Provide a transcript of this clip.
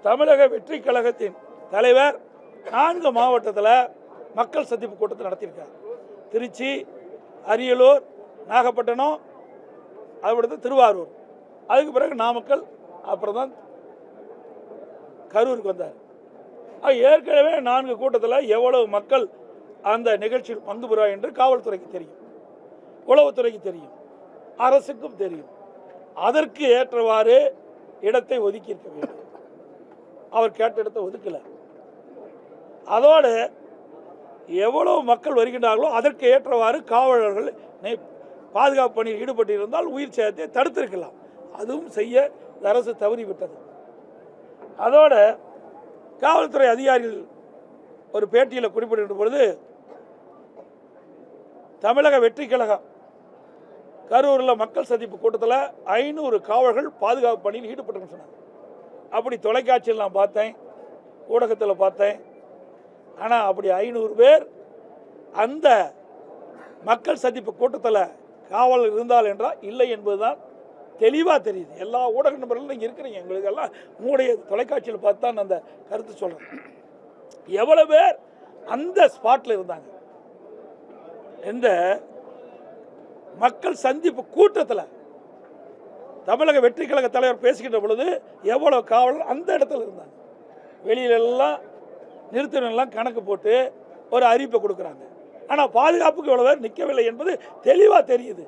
தமிழக வெற்றி கழகத்தின் தலைவர் 4 மாவட்டத்தில் மக்கள் சந்திப்பு கூட்டத்தை நடத்தியிருக்கார். திருச்சி, அரியலூர், நாகப்பட்டினம், அதுபடுத்து திருவாரூர், அதுக்கு பிறகு நாமக்கல், அப்புறம் தான் கரூருக்கு வந்தார். ஏற்கனவே 4 கூட்டத்தில் எவ்வளவு மக்கள் அந்த நிகழ்ச்சியில் பங்கு பெறுவார் என்று காவல்துறைக்கு தெரியும், உளவுத்துறைக்கு தெரியும், அரசுக்கும் தெரியும். அதற்கு ஏற்றவாறு இடத்தை ஒதுக்கி இருக்க வேண்டும். அவர் கேட்ட இடத்தை ஒதுக்கல. அதோடு எவ்வளவு மக்கள் வருகின்றார்களோ அதற்கு ஏற்றவாறு காவலர்கள் பாதுகாப்பு பணியில் ஈடுபட்டிருந்தால் உயிர் சேதத்தை தடுத்திருக்கலாம். அதுவும் செய்ய அரசு தவறிவிட்டது. அதோட காவல்துறை அதிகாரிகள் ஒரு பேட்டியில் குறிப்பிட்ட பொழுது, தமிழக வெற்றி கழகம் கரூரில் மக்கள் சந்திப்பு கூட்டத்தில் 500 காவலர்கள் பாதுகாப்பு பணியில் ஈடுபட்டு சொன்னாங்க. அப்படி தொலைக்காட்சியில் நான் பார்த்தேன், ஊடகத்தில் பார்த்தேன். ஆனால் அப்படி 500 பேர் அந்த மக்கள் சந்திப்பு கூட்டத்தில் காவலர் இருந்தால் என்றால் இல்லை என்பதுதான் தெளிவாக தெரியுது. எல்லா ஊடக நபர்களும் நீங்கள் இருக்கிறீங்க, எங்களுக்கெல்லாம் உங்களுடைய தொலைக்காட்சியில் பார்த்து தான் அந்த கருத்து சொல்கிறேன். எவ்வளோ பேர் அந்த ஸ்பாட்டில் இருந்தாங்க? இந்த மக்கள் சந்திப்பு கூட்டத்தில் தமிழக வெற்றி கழக தலைவர் பேசுகின்ற பொழுது எவ்வளோ காவலர் அந்த இடத்துல இருந்தாங்க? வெளியிலெல்லாம் நிறுத்தினெல்லாம் கணக்கு போட்டு ஒரு அறிவிப்பை கொடுக்குறாங்க. ஆனால் பாதுகாப்புக்கு எவ்வளோ பேர் நிற்கவில்லை என்பது தெளிவாக தெரியுது.